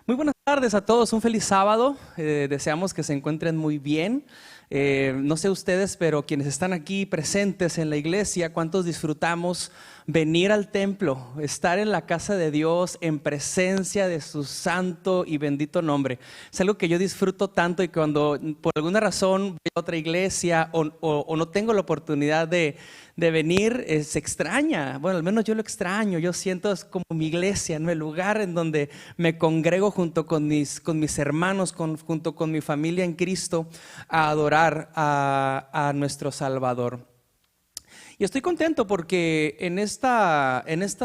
Muy buenas tardes a todos, un feliz sábado. Deseamos que se encuentren muy bien. No sé ustedes, pero quienes están aquí presentes en la iglesia, ¿cuántos disfrutamos venir al templo, estar en la casa de Dios, en presencia de su santo y bendito nombre? Es algo que yo disfruto tanto, y cuando por alguna razón voy a otra iglesia o no tengo la oportunidad de venir, se extraña. Bueno, al menos yo lo extraño. Yo siento es como mi iglesia, ¿no? El lugar en donde me congrego junto con mis hermanos, junto con mi familia en Cristo, a adorar a nuestro Salvador. Y estoy contento porque en esta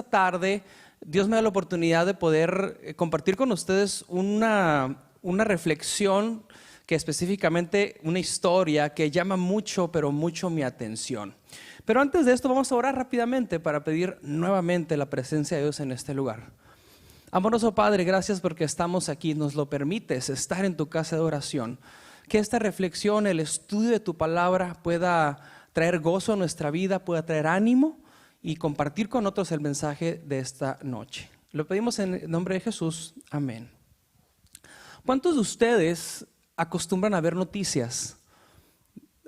tarde Dios me da la oportunidad de poder compartir con ustedes una reflexión, que específicamente una historia que llama mucho, pero mucho mi atención. Pero antes de esto vamos a orar rápidamente para pedir nuevamente la presencia de Dios en este lugar. Amoroso Padre, gracias porque estamos aquí, nos lo permites estar en tu casa de oración. Que esta reflexión, el estudio de tu palabra pueda traer gozo a nuestra vida, pueda traer ánimo y compartir con otros el mensaje de esta noche. Lo pedimos en el nombre de Jesús, amén. ¿Cuántos de ustedes acostumbran a ver noticias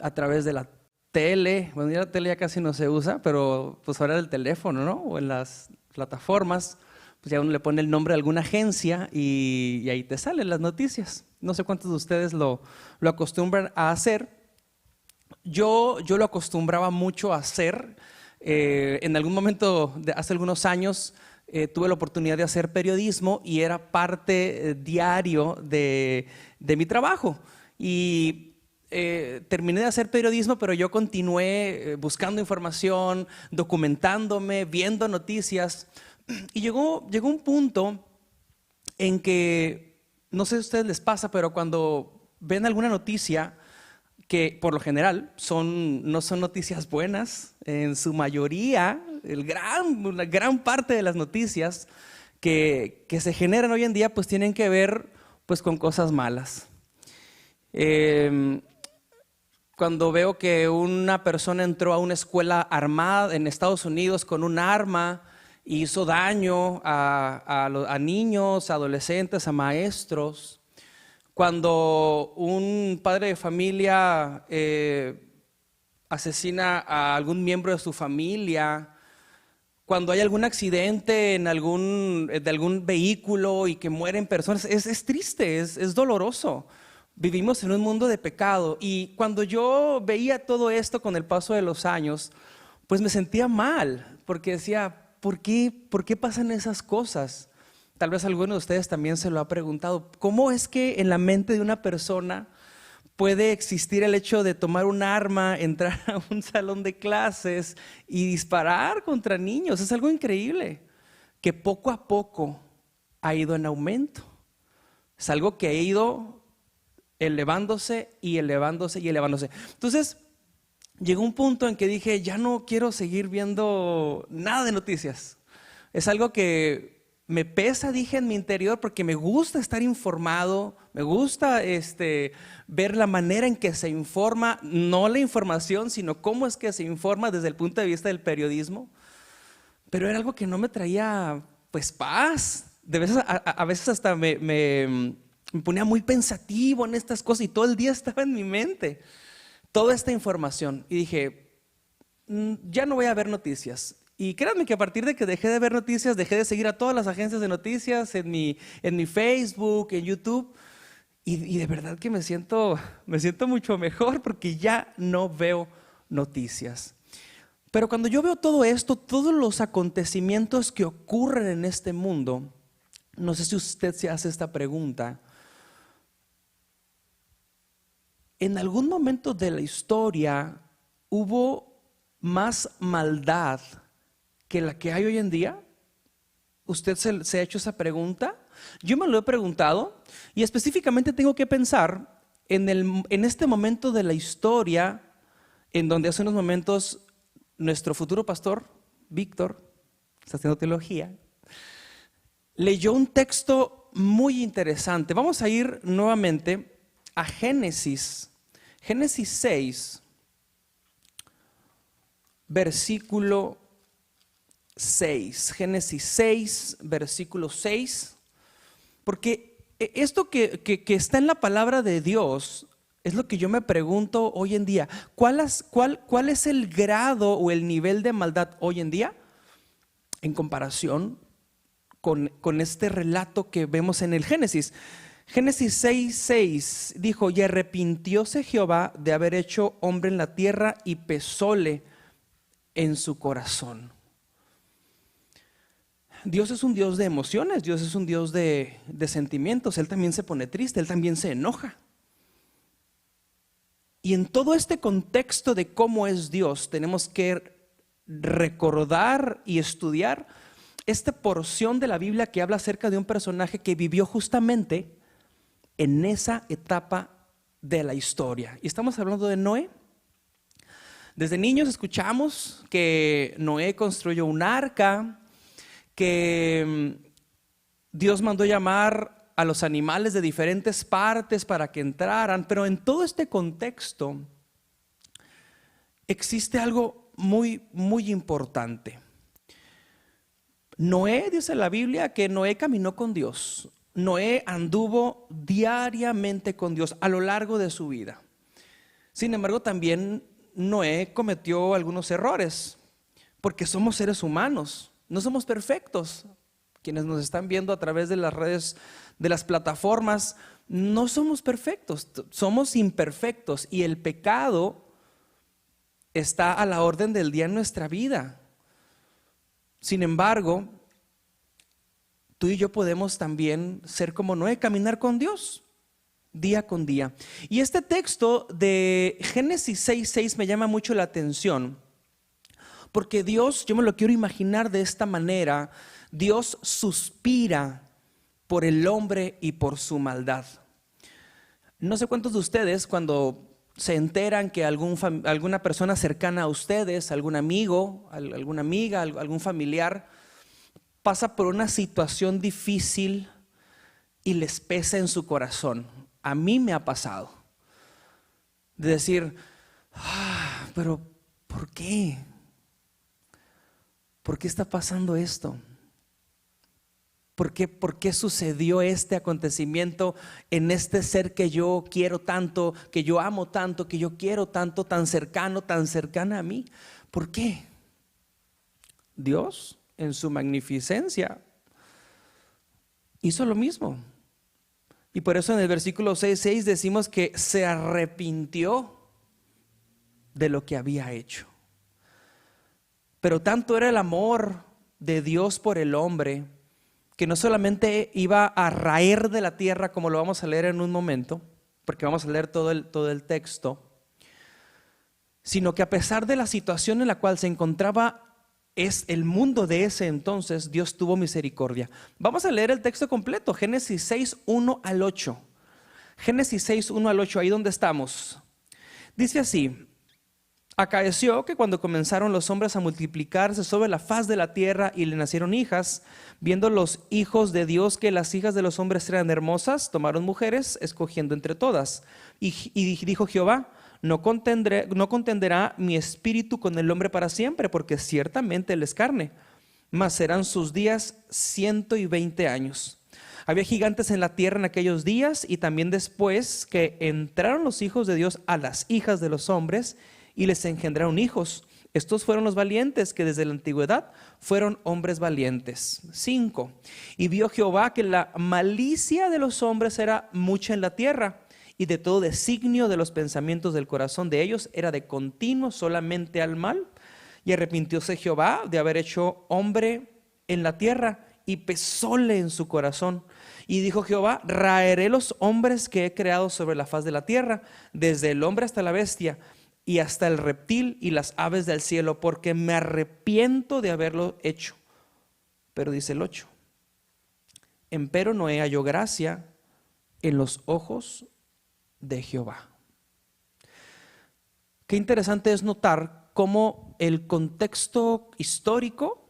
a través de la tele? Bueno, ya la tele ya casi no se usa, pero pues ahora el teléfono, ¿no? O en las plataformas, pues ya uno le pone el nombre de alguna agencia y ahí te salen las noticias. No sé cuántos de ustedes lo acostumbran a hacer. Yo lo acostumbraba mucho a hacer. En algún momento, hace algunos años, tuve la oportunidad de hacer periodismo y era parte diario de mi trabajo. Y terminé de hacer periodismo, pero yo continué buscando información, documentándome, viendo noticias. Y llegó un punto en que, no sé si a ustedes les pasa, pero cuando ven alguna noticia, que por lo general no son noticias buenas, en su mayoría, una gran parte de las noticias que se generan hoy en día, pues tienen que ver pues con cosas malas. Cuando veo que una persona entró a una escuela armada en Estados Unidos con un arma y hizo daño a niños, a adolescentes, a maestros. Cuando un padre de familia asesina a algún miembro de su familia. Cuando hay algún accidente de algún vehículo y que mueren personas, es triste, es doloroso. Vivimos en un mundo de pecado, y cuando yo veía todo esto con el paso de los años, pues me sentía mal, porque decía, ¿por qué pasan esas cosas? Tal vez alguno de ustedes también se lo ha preguntado. ¿Cómo es que en la mente de una persona puede existir el hecho de tomar un arma, entrar a un salón de clases y disparar contra niños? Es algo increíble, que poco a poco ha ido en aumento. Es algo que ha ido elevándose y elevándose y elevándose. Entonces, llegó un punto en que dije, ya no quiero seguir viendo nada de noticias. Es algo que me pesa, dije, en mi interior, porque me gusta estar informado, me gusta ver la manera en que se informa, no la información, sino cómo es que se informa desde el punto de vista del periodismo. Pero era algo que no me traía pues paz. A veces hasta me ponía muy pensativo en estas cosas, y todo el día estaba en mi mente toda esta información. Y dije, ya no voy a ver noticias. Y créanme que a partir de que dejé de ver noticias, dejé de seguir a todas las agencias de noticias en mi Facebook, en YouTube. Y de verdad que me siento mucho mejor, porque ya no veo noticias. Pero cuando yo veo todo esto, todos los acontecimientos que ocurren en este mundo, no sé si usted se hace esta pregunta. ¿En algún momento de la historia hubo más maldad que la que hay hoy en día? ¿Usted se ha hecho esa pregunta? Yo me lo he preguntado, y específicamente tengo que pensar en este momento de la historia, en donde hace unos momentos nuestro futuro pastor, Víctor, está haciendo teología, leyó un texto muy interesante. Vamos a ir nuevamente a Génesis 6, versículo 6. Génesis 6, versículo 6. Porque Esto que está en la palabra de Dios es lo que yo me pregunto hoy en día. ¿Cuál es el grado o el nivel de maldad hoy en día en comparación con este relato que vemos en el Génesis? Génesis 6:6 dijo: y arrepintióse Jehová de haber hecho hombre en la tierra y pesóle en su corazón. Dios es un Dios de emociones, Dios es un Dios de sentimientos. Él también se pone triste, Él también se enoja. Y en todo este contexto de cómo es Dios, tenemos que recordar y estudiar esta porción de la Biblia que habla acerca de un personaje que vivió justamente en esa etapa de la historia. Y estamos hablando de Noé. Desde niños escuchamos que Noé construyó un arca, que Dios mandó llamar a los animales de diferentes partes para que entraran, pero en todo este contexto existe algo muy, muy importante. Noé, dice la Biblia, que Noé caminó con Dios. Noé anduvo diariamente con Dios a lo largo de su vida. Sin embargo, también Noé cometió algunos errores, porque somos seres humanos, no somos perfectos. Quienes nos están viendo a través de las redes, de las plataformas, no somos perfectos, somos imperfectos, y el pecado está a la orden del día en nuestra vida. Sin embargo, tú y yo podemos también ser como Noé, caminar con Dios día con día. Y este texto de Génesis 6:6 me llama mucho la atención, porque Dios, yo me lo quiero imaginar de esta manera: Dios suspira por el hombre y por su maldad. No sé cuántos de ustedes, cuando se enteran que alguna persona cercana a ustedes, algún amigo, alguna amiga, algún familiar, pasa por una situación difícil y les pesa en su corazón. A mí me ha pasado de decir: pero ¿por qué? ¿Por qué está pasando esto? ¿Por qué sucedió este acontecimiento en este ser que yo quiero tanto, que yo amo tanto, que yo quiero tanto, tan cercano, tan cercana a mí? ¿Por qué? Dios, en su magnificencia, hizo lo mismo. Y por eso en el versículo 6:6 decimos que se arrepintió de lo que había hecho. Pero tanto era el amor de Dios por el hombre, que no solamente iba a raer de la tierra, como lo vamos a leer en un momento, porque vamos a leer todo el texto, sino que a pesar de la situación en la cual se encontraba es el mundo de ese entonces, Dios tuvo misericordia. Vamos a leer el texto completo, Génesis 6:1-8. Génesis 6:1-8, ahí donde estamos. Dice así: acaeció que cuando comenzaron los hombres a multiplicarse sobre la faz de la tierra y le nacieron hijas, viendo los hijos de Dios que las hijas de los hombres eran hermosas, tomaron mujeres, escogiendo entre todas. Y dijo Jehová: no contenderá mi espíritu con el hombre para siempre, porque ciertamente él es carne, mas serán sus días 120 años. Había gigantes en la tierra en aquellos días, y también después que entraron los hijos de Dios a las hijas de los hombres, y les engendraron hijos. Estos fueron los valientes, que desde la antigüedad fueron hombres valientes. 5. Y vio Jehová que la malicia de los hombres era mucha en la tierra, y de todo designio de los pensamientos del corazón de ellos era de continuo solamente al mal. Y arrepintióse Jehová de haber hecho hombre en la tierra, y pesóle en su corazón. Y dijo Jehová: raeré los hombres que he creado sobre la faz de la tierra, desde el hombre hasta la bestia, y hasta el reptil y las aves del cielo, porque me arrepiento de haberlo hecho. Pero dice el 8: empero Noé halló gracia en los ojos de Jehová. Qué interesante es notar cómo el contexto histórico,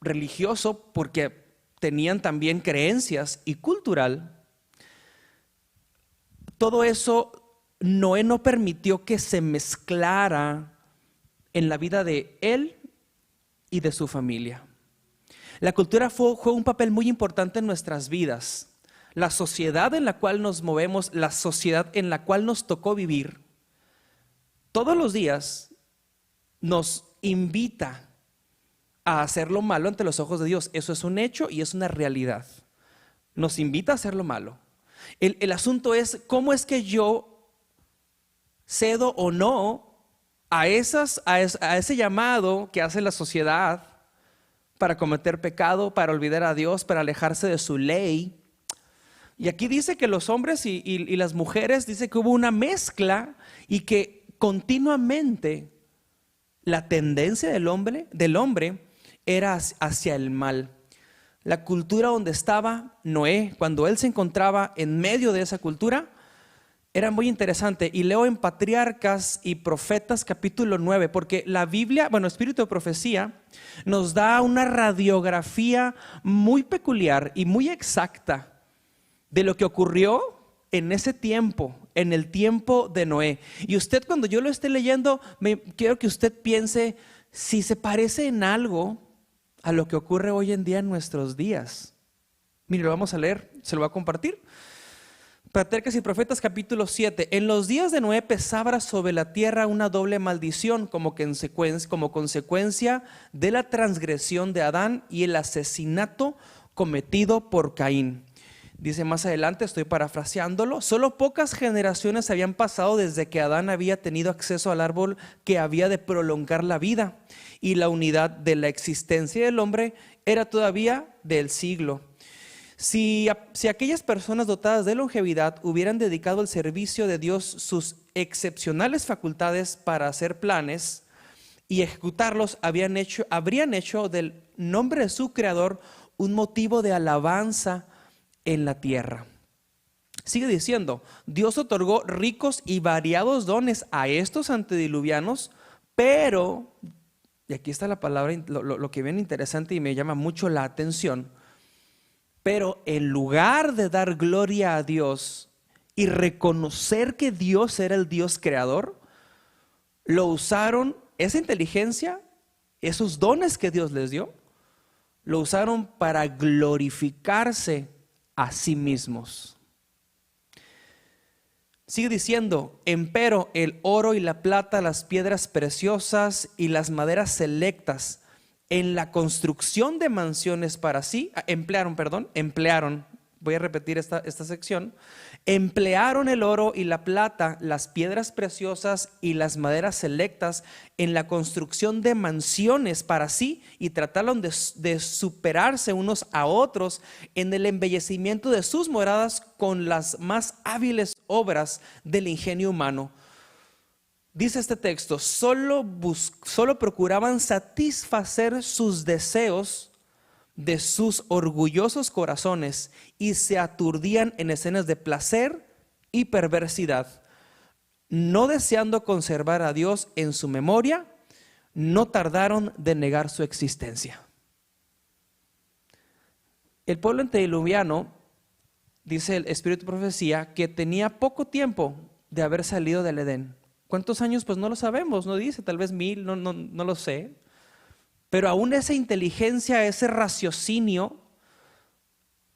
religioso, porque tenían también creencias, y cultural, todo eso Noé no permitió que se mezclara en la vida de él y de su familia. La cultura juega un papel muy importante en nuestras vidas. la sociedad en la cual nos movemos, la sociedad en la cual nos tocó vivir, todos los días nos invita a hacer lo malo ante los ojos de Dios. Eso es un hecho y es una realidad. Nos invita a hacer lo malo. El asunto es cómo es que yo cedo o no a ese llamado que hace la sociedad para cometer pecado, para olvidar a Dios, para alejarse de su ley. Y aquí dice que los hombres y las mujeres, dice que hubo una mezcla y que continuamente la tendencia del hombre era hacia el mal. La cultura donde estaba Noé, cuando él se encontraba en medio de esa cultura, era muy interesante. Y leo en Patriarcas y Profetas capítulo 9, porque la Biblia, Espíritu de Profecía, nos da una radiografía muy peculiar y muy exacta de lo que ocurrió en ese tiempo, en el tiempo de Noé. Y usted, cuando yo lo esté leyendo, quiero que usted piense si se parece en algo a lo que ocurre hoy en día en nuestros días. Mire, lo vamos a leer, se lo voy a compartir. Patriarcas y Profetas capítulo 7. En los días de Noé pesaba sobre la tierra una doble maldición como consecuencia de la transgresión de Adán y el asesinato cometido por Caín. Dice más adelante, estoy parafraseándolo, solo pocas generaciones habían pasado desde que Adán había tenido acceso al árbol que había de prolongar la vida, y la unidad de la existencia del hombre era todavía del siglo. Si aquellas personas dotadas de longevidad hubieran dedicado al servicio de Dios sus excepcionales facultades para hacer planes y ejecutarlos, habrían hecho del nombre de su creador un motivo de alabanza en la tierra. Sigue diciendo, Dios otorgó ricos y variados dones a estos antediluvianos, pero, y aquí está la palabra, lo que viene interesante y me llama mucho la atención, pero en lugar de dar gloria a Dios y reconocer que Dios era el Dios creador, lo usaron, esa inteligencia, esos dones que Dios les dio, lo usaron para glorificarse a sí mismos. Sigue diciendo, empero el oro y la plata, las piedras preciosas y las maderas selectas en la construcción de mansiones para sí, emplearon, voy a repetir esta sección, emplearon el oro y la plata, las piedras preciosas y las maderas selectas en la construcción de mansiones para sí y trataron de superarse unos a otros en el embellecimiento de sus moradas con las más hábiles obras del ingenio humano. Dice este texto, solo procuraban satisfacer sus deseos de sus orgullosos corazones y se aturdían en escenas de placer y perversidad. No deseando conservar a Dios en su memoria, no tardaron de negar su existencia. El pueblo antediluviano, dice el Espíritu de Profecía, que tenía poco tiempo de haber salido del Edén. ¿Cuántos años? Pues no lo sabemos, no dice, tal vez 1000, no lo sé. Pero aún esa inteligencia, ese raciocinio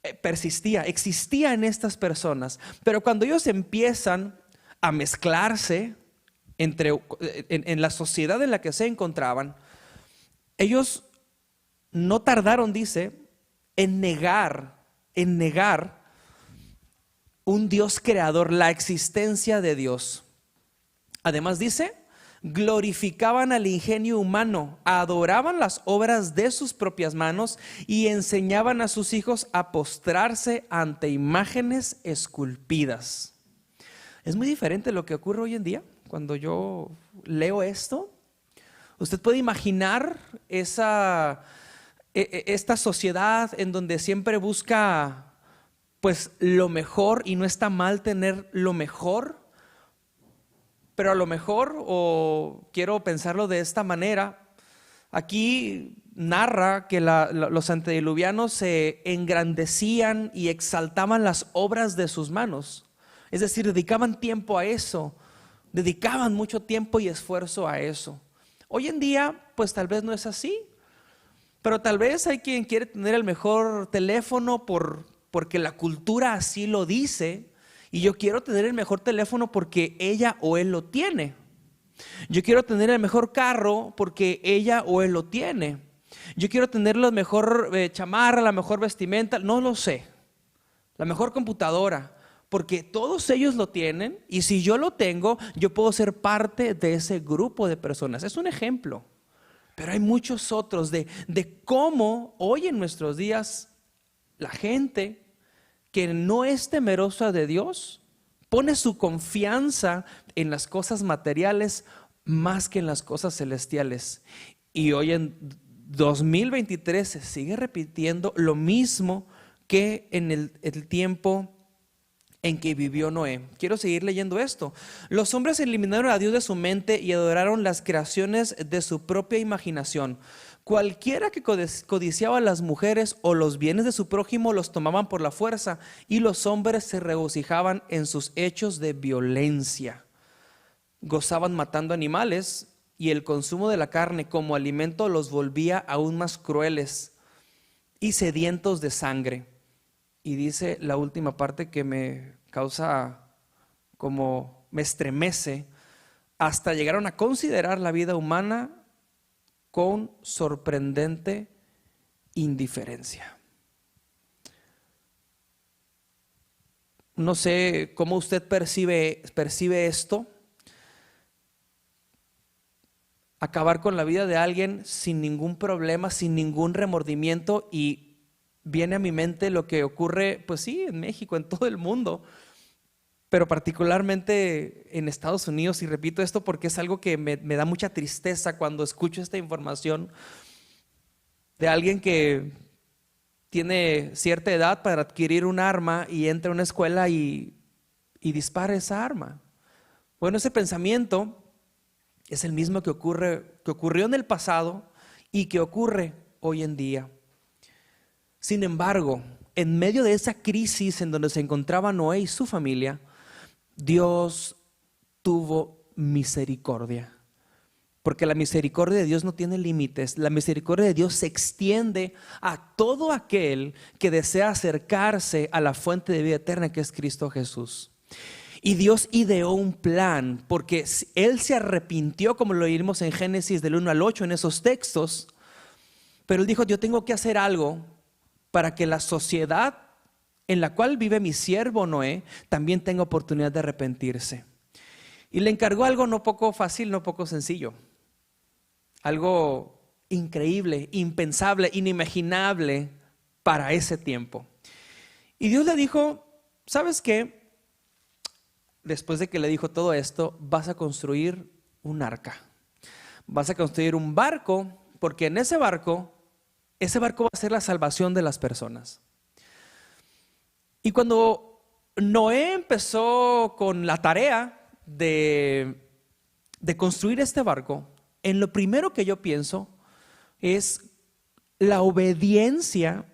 existía en estas personas. Pero cuando ellos empiezan a mezclarse en la sociedad en la que se encontraban, ellos no tardaron, dice, en negar un Dios creador, la existencia de Dios. Además dice, glorificaban al ingenio humano, adoraban las obras de sus propias manos y enseñaban a sus hijos a postrarse ante imágenes esculpidas. Es muy diferente lo que ocurre hoy en día. Cuando yo leo esto, usted puede imaginar esta sociedad en donde siempre busca pues lo mejor, y no está mal tener lo mejor. Pero a lo mejor, o quiero pensarlo de esta manera, aquí narra que los antediluvianos se engrandecían y exaltaban las obras de sus manos. Es decir, dedicaban tiempo a eso, dedicaban mucho tiempo y esfuerzo a eso. Hoy en día, pues tal vez no es así, pero tal vez hay quien quiere tener el mejor teléfono por porque la cultura así lo dice, y yo quiero tener el mejor teléfono porque ella o él lo tiene. Yo quiero tener el mejor carro porque ella o él lo tiene. Yo quiero tener la mejor chamarra, la mejor vestimenta, no lo sé. La mejor computadora, porque todos ellos lo tienen, y si yo lo tengo, yo puedo ser parte de ese grupo de personas. Es un ejemplo, pero hay muchos otros de cómo hoy en nuestros días la gente que no es temerosa de Dios pone su confianza en las cosas materiales más que en las cosas celestiales. Y hoy en 2023 se sigue repitiendo lo mismo que en el tiempo en que vivió Noé. Quiero seguir leyendo esto. Los hombres eliminaron a Dios de su mente y adoraron las creaciones de su propia imaginación. Cualquiera que codiciaba a las mujeres o los bienes de su prójimo los tomaban por la fuerza, y los hombres se regocijaban en sus hechos de violencia. Gozaban matando animales, y el consumo de la carne como alimento los volvía aún más crueles y sedientos de sangre. Y dice la última parte que me causa, como me estremece: hasta llegaron a considerar la vida humana con sorprendente indiferencia. No sé cómo usted percibe esto. Acabar con la vida de alguien sin ningún problema, sin ningún remordimiento, y viene a mi mente lo que ocurre, pues sí, en México, en todo el mundo, pero particularmente en Estados Unidos. Y repito esto porque es algo que me da mucha tristeza cuando escucho esta información de alguien que tiene cierta edad para adquirir un arma y entra a una escuela y dispara esa arma. Bueno, ese pensamiento es el mismo que ocurrió en el pasado y que ocurre hoy en día. Sin embargo, en medio de esa crisis en donde se encontraba Noé y su familia, Dios tuvo misericordia. Porque la misericordia de Dios no tiene límites. La misericordia de Dios se extiende a todo aquel que desea acercarse a la fuente de vida eterna, que es Cristo Jesús. Y Dios ideó un plan, porque Él se arrepintió, como lo leímos en Génesis del 1 al 8 en esos textos. Pero Él dijo: yo tengo que hacer algo para que la sociedad en la cual vive mi siervo Noé también tenga oportunidad de arrepentirse. Y le encargó algo no poco fácil, no poco sencillo. Algo increíble, impensable, inimaginable para ese tiempo. Y Dios le dijo: ¿sabes qué? Después de que le dijo todo esto, vas a construir un arca. Vas a construir un barco, porque en ese barco va a ser la salvación de las personas. Y cuando Noé empezó con la tarea de construir este barco, en lo primero que yo pienso es la obediencia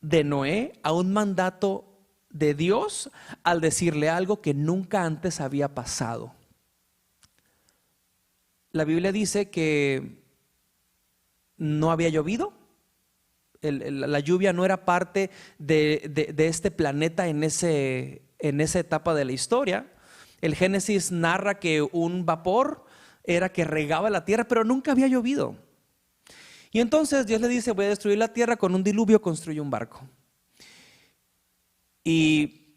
de Noé a un mandato de Dios al decirle algo que nunca antes había pasado. La Biblia dice que no había llovido. La lluvia no era parte de este planeta en esa etapa de la historia. El Génesis narra que un vapor era que regaba la tierra, pero nunca había llovido. Y entonces Dios le dice: voy a destruir la tierra, con un diluvio construye un barco. Y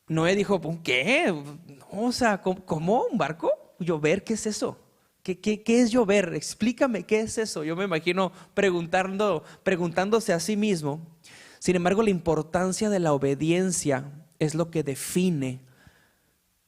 Noé dijo: ¿qué? O sea, ¿cómo? ¿Un barco? ¿Llover? ¿Qué es eso? ¿Qué es llover? Explícame, ¿qué es eso? Yo me imagino preguntándose a sí mismo. Sin embargo, la importancia de la obediencia es lo que define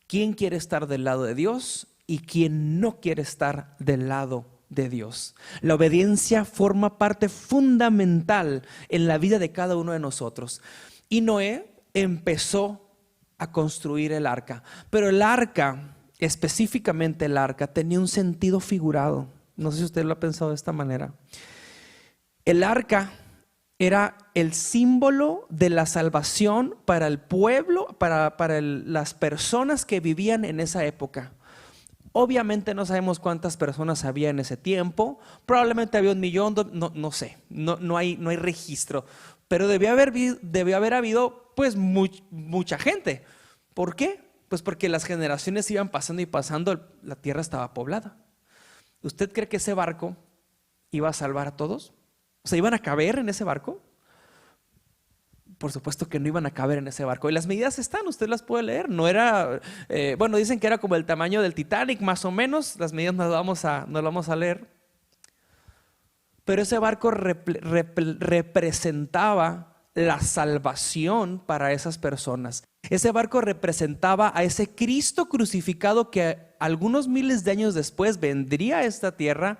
quién quiere estar del lado de Dios y quién no quiere estar del lado de Dios. La obediencia forma parte fundamental en la vida de cada uno de nosotros. Y Noé empezó a construir el arca, pero el arca, específicamente el arca, tenía un sentido figurado. No sé si usted lo ha pensado de esta manera. El arca era el símbolo de la salvación para el pueblo, para las personas que vivían en esa época. Obviamente no sabemos cuántas personas había en ese tiempo. Probablemente había 1 millón, no sé, no hay registro. Pero debió haber habido pues mucha gente. ¿Por qué? Pues porque las generaciones iban pasando y pasando, la tierra estaba poblada. ¿Usted cree que ese barco iba a salvar a todos? O sea, ¿iban a caber en ese barco? Por supuesto que no iban a caber en ese barco. Y las medidas están, usted las puede leer. No era, bueno, dicen que era como el tamaño del Titanic, más o menos. Las medidas no las vamos a leer. Pero ese barco representaba la salvación para esas personas. Ese barco representaba a ese Cristo crucificado que algunos miles de años después vendría a esta tierra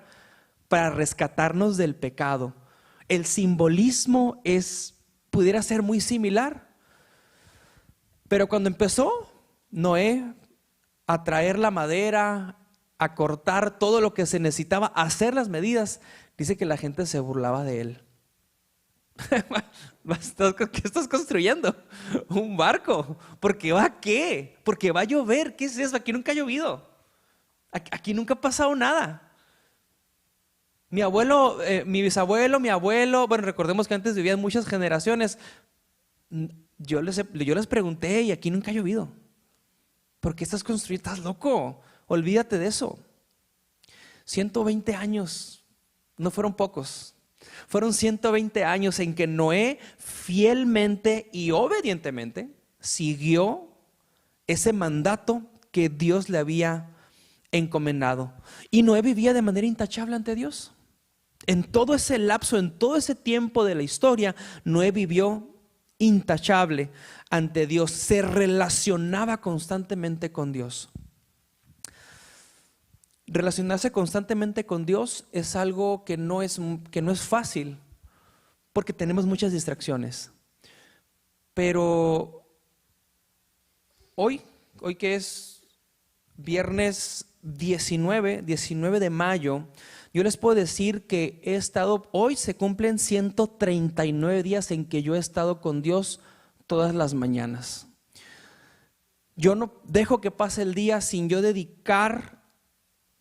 para rescatarnos del pecado. El simbolismo pudiera ser muy similar. Pero cuando empezó Noé a traer la madera, a cortar todo lo que se necesitaba, a hacer las medidas, dice que la gente se burlaba de él. ¿Qué estás construyendo? Un barco. ¿Porque va a qué? Porque va a llover. ¿Qué es eso? Aquí nunca ha llovido. Aquí nunca ha pasado nada. Mi abuelo, mi bisabuelo, mi abuelo, bueno, recordemos que antes vivían muchas generaciones. Yo les pregunté y aquí nunca ha llovido. ¿Por qué estás construyendo? Estás loco. Olvídate de eso. 120 años, no fueron pocos. Fueron 120 años en que Noé fielmente y obedientemente siguió ese mandato que Dios le había encomendado. Y Noé vivía de manera intachable ante Dios. En todo ese lapso, en todo ese tiempo de la historia, Noé vivió intachable ante Dios. Se relacionaba constantemente con Dios. Relacionarse constantemente con Dios es algo que no es fácil, porque tenemos muchas distracciones. Pero hoy que es viernes 19 de mayo, yo les puedo decir que hoy se cumplen 139 días en que yo he estado con Dios todas las mañanas. Yo no dejo que pase el día sin yo dedicar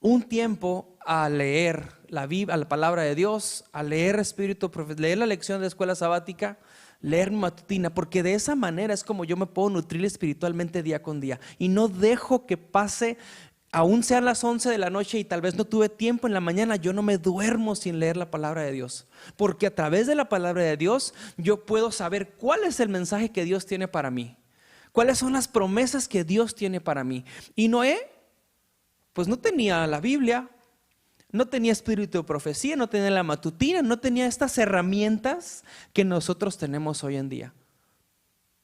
un tiempo a leer la Biblia, a la palabra de Dios, a leer leer la lección de escuela sabática, leer mi matutina, porque de esa manera es como yo me puedo nutrir espiritualmente día con día. Y no dejo que pase, aún sean las 11 de la noche y tal vez no tuve tiempo en la mañana, yo no me duermo sin leer la palabra de Dios. Porque a través de la palabra de Dios yo puedo saber cuál es el mensaje que Dios tiene para mí. Cuáles son las promesas que Dios tiene para mí. Y Noé, pues no tenía la Biblia, no tenía espíritu de profecía, no tenía la matutina, no tenía estas herramientas que nosotros tenemos hoy en día.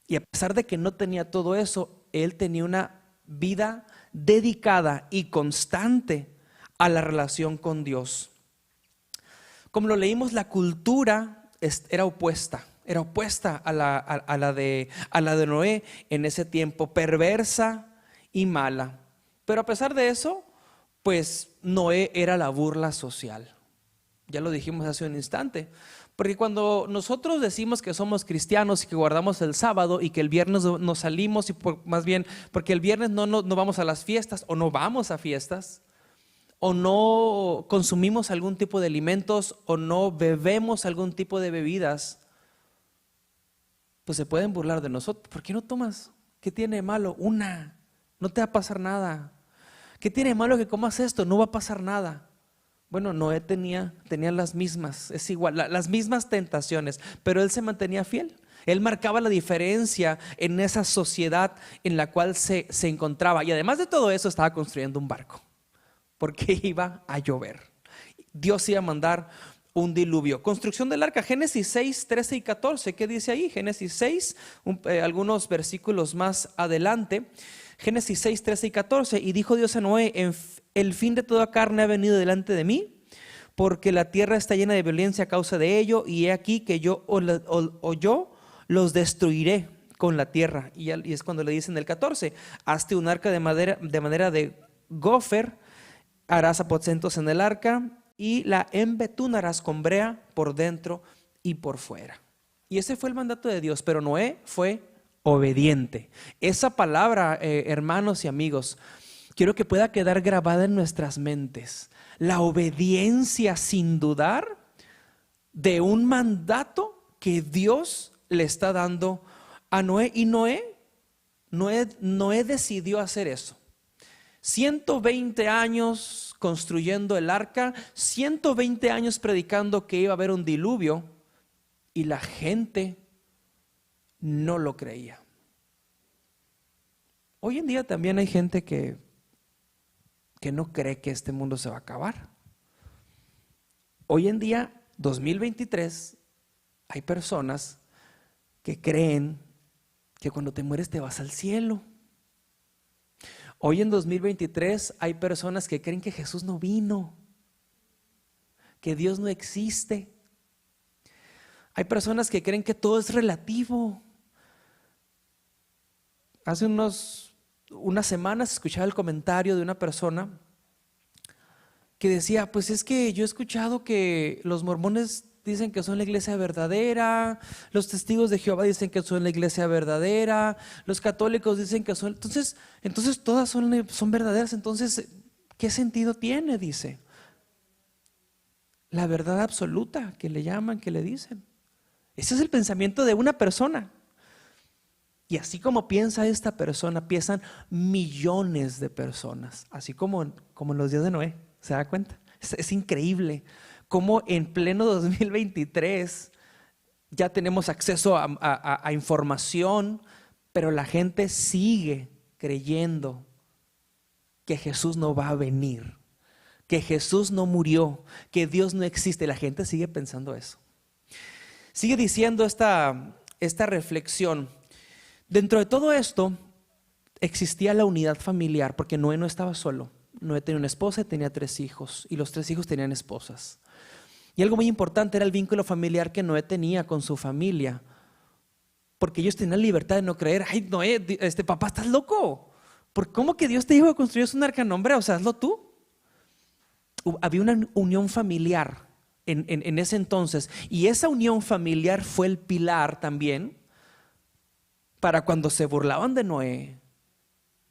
Y a pesar de que no tenía todo eso, él tenía una vida dedicada y constante a la relación con Dios. Como lo leímos, la cultura era opuesta a la de Noé en ese tiempo, perversa y mala. Pero a pesar de eso, pues Noé era la burla social. Ya lo dijimos hace un instante. Porque cuando nosotros decimos que somos cristianos y que guardamos el sábado y que el viernes nos salimos, más bien porque el viernes no vamos a las fiestas o no vamos a fiestas, o no consumimos algún tipo de alimentos o no bebemos algún tipo de bebidas, pues se pueden burlar de nosotros. ¿Por qué no tomas? ¿Qué tiene de malo? No te va a pasar nada. ¿Qué tiene de malo que comas esto? No va a pasar nada. Bueno, Noé tenía las mismas, es igual, las mismas tentaciones, pero él se mantenía fiel. Él marcaba la diferencia en esa sociedad en la cual se encontraba. Y además de todo eso, estaba construyendo un barco, porque iba a llover. Dios iba a mandar un diluvio. Construcción del arca, Génesis 6, 13 y 14. ¿Qué dice ahí? Génesis 6, algunos versículos más adelante. Génesis 6, 13 y 14. Y dijo Dios a Noé: el fin de toda carne ha venido delante de mí, porque la tierra está llena de violencia a causa de ello, y he aquí que yo los destruiré con la tierra. Y es cuando le dicen el 14: hazte un arca de madera de gofer, harás aposentos en el arca, y la embetunarás con brea por dentro y por fuera. Y ese fue el mandato de Dios, pero Noé fue obediente. Esa palabra, hermanos y amigos, quiero que pueda quedar grabada en nuestras mentes. La obediencia, sin dudar, de un mandato que Dios le está dando a Noé. Y Noé decidió hacer eso. 120 años construyendo el arca, 120 años predicando que iba a haber un diluvio, y la gente no lo creía. Hoy en día también hay gente que no cree que este mundo se va a acabar. Hoy en día, 2023, hay personas que creen que cuando te mueres te vas al cielo. Hoy en 2023 hay personas que creen que Jesús no vino, que Dios no existe. Hay personas que creen que todo es relativo. Hace unas semanas escuchaba el comentario de una persona que decía, pues es que yo he escuchado que los mormones dicen que son la iglesia verdadera, los testigos de Jehová dicen que son la iglesia verdadera, los católicos dicen que son, entonces todas son verdaderas. Entonces, ¿qué sentido tiene? Dice, la verdad absoluta que le llaman, que le dicen. Ese es el pensamiento de una persona. Y así como piensa esta persona, piensan millones de personas, así como en los días de Noé. ¿Se da cuenta? Es increíble cómo en pleno 2023 ya tenemos acceso a información, pero la gente sigue creyendo que Jesús no va a venir, que Jesús no murió, que Dios no existe. La gente sigue pensando eso. Sigue diciendo esta reflexión. Dentro de todo esto existía la unidad familiar, porque Noé no estaba solo. Noé tenía una esposa y tenía 3 hijos, y los 3 hijos tenían esposas. Y algo muy importante era el vínculo familiar que Noé tenía con su familia, porque ellos tenían libertad de no creer. Ay, Noé, papá, ¿estás loco? ¿Cómo que Dios te dijo que construyas un arca? No, hombre, o sea, hazlo tú. Había una unión familiar en ese entonces, y esa unión familiar fue el pilar también para cuando se burlaban de Noé,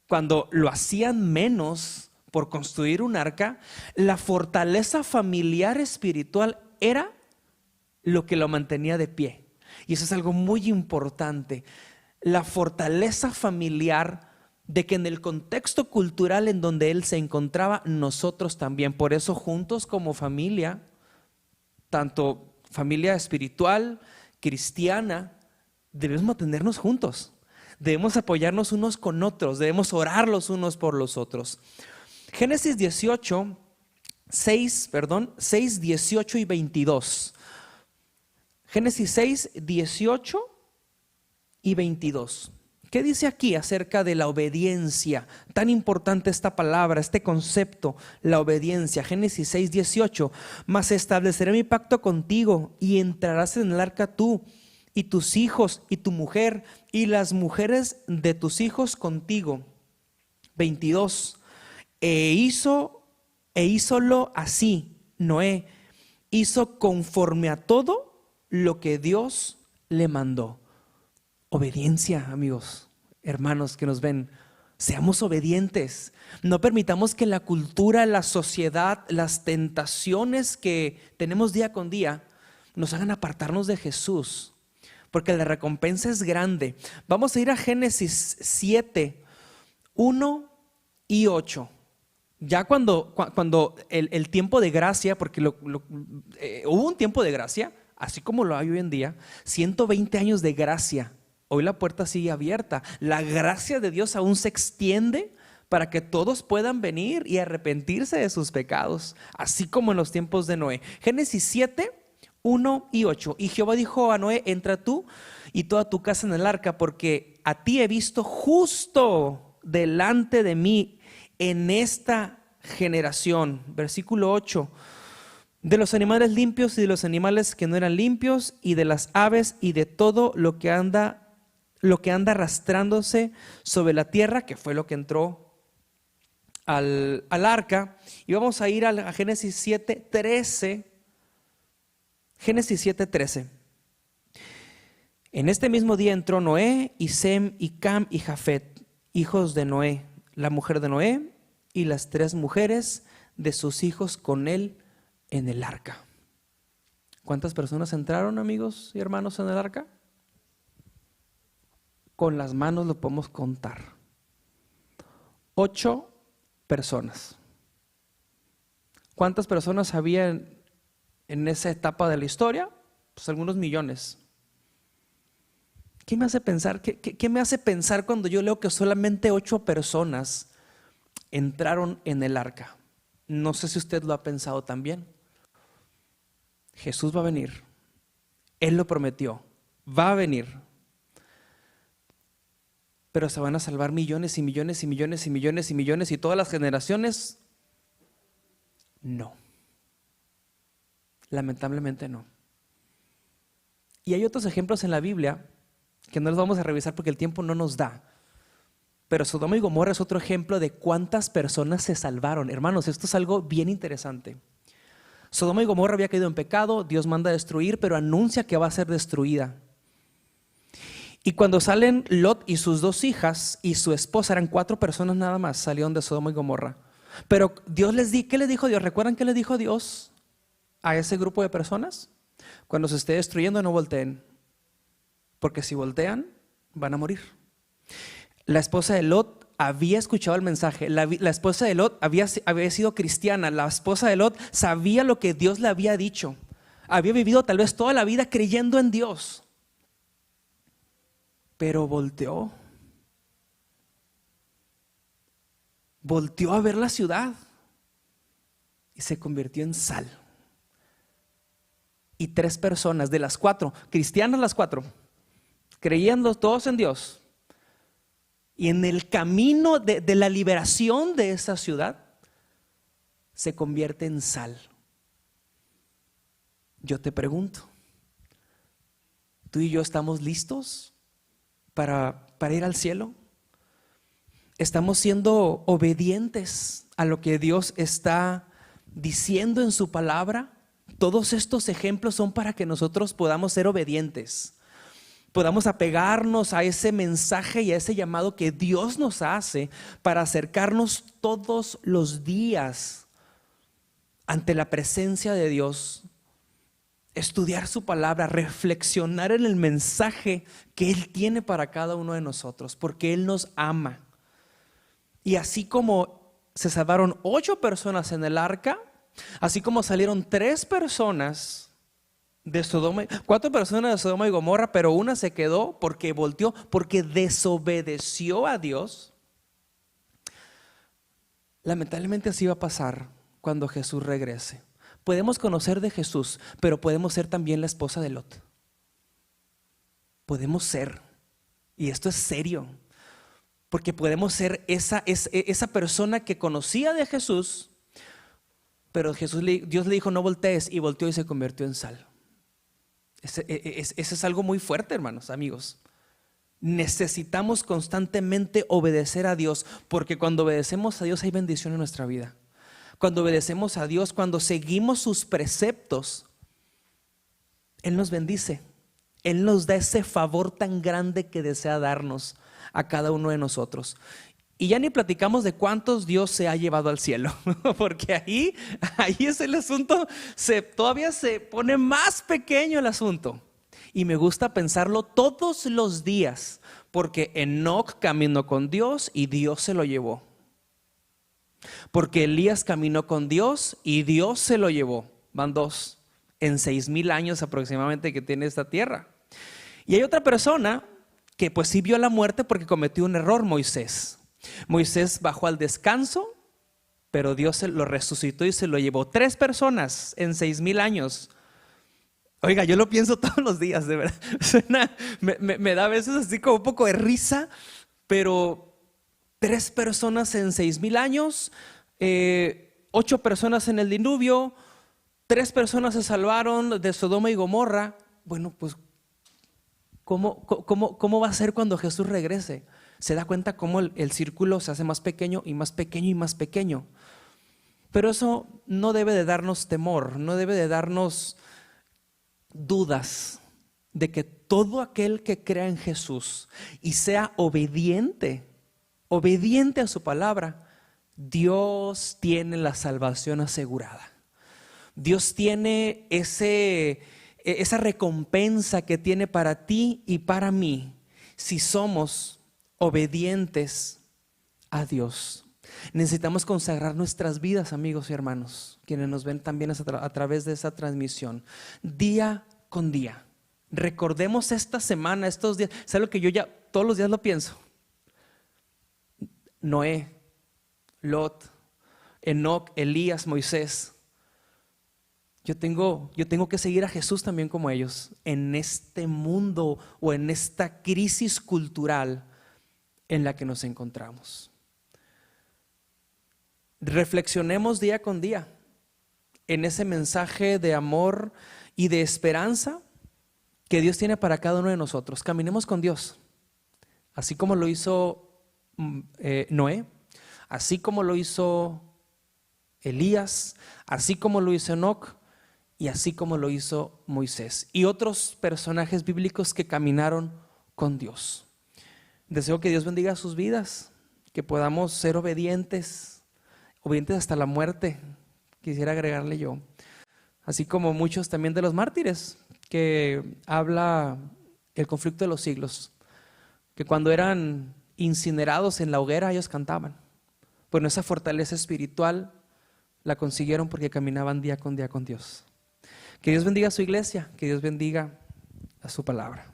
cuando lo hacían menos por construir un arca. La fortaleza familiar espiritual era lo que lo mantenía de pie. Y eso es algo muy importante. La fortaleza familiar de que en el contexto cultural en donde él se encontraba, nosotros también. Por eso juntos como familia, tanto familia espiritual, cristiana, debemos mantenernos juntos. Debemos apoyarnos unos con otros, debemos orar los unos por los otros. Génesis 6, 18 y 22. Génesis 6, 18 y 22. ¿Qué dice aquí acerca de la obediencia? Tan importante esta palabra, este concepto, la obediencia. Génesis 6, 18. Mas estableceré mi pacto contigo y entrarás en el arca tú y tus hijos y tu mujer y las mujeres de tus hijos contigo. 22. E hízolo así. Noé hizo conforme a todo lo que Dios le mandó. Obediencia, amigos, hermanos que nos ven. Seamos obedientes. No permitamos que la cultura, la sociedad, las tentaciones que tenemos día con día nos hagan apartarnos de Jesús, porque la recompensa es grande. Vamos a ir a Génesis 7, 1 y 8. Ya cuando el tiempo de gracia, porque hubo un tiempo de gracia, así como lo hay hoy en día, 120 años de gracia. Hoy la puerta sigue abierta. La gracia de Dios aún se extiende para que todos puedan venir y arrepentirse de sus pecados, así como en los tiempos de Noé. Génesis 7, 1 y 8. Y Jehová dijo a Noé: entra tú y toda tu casa en el arca, porque a ti he visto justo delante de mí en esta generación. Versículo 8. De los animales limpios y de los animales que no eran limpios, y de las aves y de todo lo que anda arrastrándose sobre la tierra, que fue lo que entró al arca. Y vamos a ir a Génesis 7, 13. Génesis 7, 13. En este mismo día entró Noé y Sem y Cam y Jafet, hijos de Noé, la mujer de Noé y las 3 mujeres de sus hijos con él en el arca. ¿Cuántas personas entraron, amigos y hermanos, en el arca? Con las manos lo podemos contar. 8 personas. ¿Cuántas personas había en esa etapa de la historia? Pues algunos millones. ¿Qué me hace pensar? ¿Qué me hace pensar cuando yo leo que solamente 8 personas entraron en el arca? No sé si usted lo ha pensado también. Jesús va a venir. Él lo prometió. Va a venir. Pero se van a salvar millones y millones y millones y millones y millones y todas las generaciones. No. Lamentablemente no. Y hay otros ejemplos en la Biblia que no los vamos a revisar porque el tiempo no nos da. Pero Sodoma y Gomorra es otro ejemplo de cuántas personas se salvaron. Hermanos, esto es algo bien interesante. Sodoma y Gomorra había caído en pecado, Dios manda a destruir, pero anuncia que va a ser destruida. Y cuando salen Lot y sus 2 hijas y su esposa, eran 4 personas nada más, salieron de Sodoma y Gomorra. Pero Dios ¿qué les dijo Dios? ¿Recuerdan qué les dijo Dios a ese grupo de personas? Cuando se esté destruyendo, no volteen, porque si voltean, van a morir. La esposa de Lot había escuchado el mensaje. La esposa de Lot había sido cristiana. La esposa de Lot sabía lo que Dios le había dicho. Había vivido tal vez toda la vida creyendo en Dios. Pero volteó a ver la ciudad y se convirtió en sal. Y 3 personas de las 4, cristianas las 4, creyendo todos en Dios, y en el camino de la liberación de esa ciudad, se convierte en sal. Yo te pregunto, ¿tú y yo estamos listos para ir al cielo? ¿Estamos siendo obedientes a lo que Dios está diciendo en su palabra? Todos estos ejemplos son para que nosotros podamos ser obedientes, podamos apegarnos a ese mensaje y a ese llamado que Dios nos hace para acercarnos todos los días ante la presencia de Dios, estudiar su palabra, reflexionar en el mensaje que Él tiene para cada uno de nosotros, porque Él nos ama. Y así como se salvaron 8 personas en el arca, así como salieron 3 personas de Sodoma, 4 personas de Sodoma y Gomorra, pero una se quedó porque volteó, porque desobedeció a Dios. Lamentablemente así va a pasar cuando Jesús regrese. Podemos conocer de Jesús, pero podemos ser también la esposa de Lot. Podemos ser, y esto es serio, porque podemos ser esa persona que conocía de Jesús, pero Dios le dijo no voltees, y volteó y se convirtió en sal. Ese es algo muy fuerte, hermanos, amigos. Necesitamos constantemente obedecer a Dios, porque cuando obedecemos a Dios hay bendición en nuestra vida. Cuando obedecemos a Dios, cuando seguimos sus preceptos, Él nos bendice. Él nos da ese favor tan grande que desea darnos a cada uno de nosotros. Y ya ni platicamos de cuántos Dios se ha llevado al cielo, porque ahí es el asunto, todavía se pone más pequeño el asunto. Y me gusta pensarlo todos los días, porque Enoc caminó con Dios y Dios se lo llevó. Porque Elías caminó con Dios y Dios se lo llevó. Van 2 en 6,000 años aproximadamente que tiene esta tierra. Y hay otra persona que pues sí vio la muerte porque cometió un error, Moisés. Moisés bajó al descanso, pero Dios lo resucitó y se lo llevó. 3 personas en 6,000 años. Oiga, yo lo pienso todos los días, de verdad. Me da a veces así como un poco de risa, pero 3 personas en 6,000 años, 8 personas en el diluvio, 3 personas se salvaron de Sodoma y Gomorra. Bueno, pues ¿cómo va a ser cuando Jesús regrese? Se da cuenta cómo el círculo se hace más pequeño y más pequeño y más pequeño. Pero eso no debe de darnos temor, no debe de darnos dudas de que todo aquel que crea en Jesús y sea obediente a su palabra, Dios tiene la salvación asegurada. Dios tiene esa recompensa que tiene para ti y para mí si somos obedientes a Dios. Necesitamos consagrar nuestras vidas, amigos y hermanos, quienes nos ven también a través de esa transmisión, día con día. Recordemos esta semana, estos días. ¿Sabe lo que yo ya todos los días lo pienso? Noé, Lot, Enoc, Elías, Moisés. Yo tengo que seguir a Jesús también como ellos en este mundo o en esta crisis cultural en la que nos encontramos. Reflexionemos día con día en ese mensaje de amor y de esperanza que Dios tiene para cada uno de nosotros. Caminemos con Dios, así como lo hizo Noé, así como lo hizo Elías, así como lo hizo Enoc y así como lo hizo Moisés y otros personajes bíblicos que caminaron con Dios. Deseo que Dios bendiga sus vidas, que podamos ser obedientes hasta la muerte, quisiera agregarle yo, así como muchos también de los mártires que habla el conflicto de los siglos, que cuando eran incinerados en la hoguera ellos cantaban. Bueno, esa fortaleza espiritual la consiguieron porque caminaban día con Dios. Que Dios bendiga a su iglesia, que Dios bendiga a su palabra.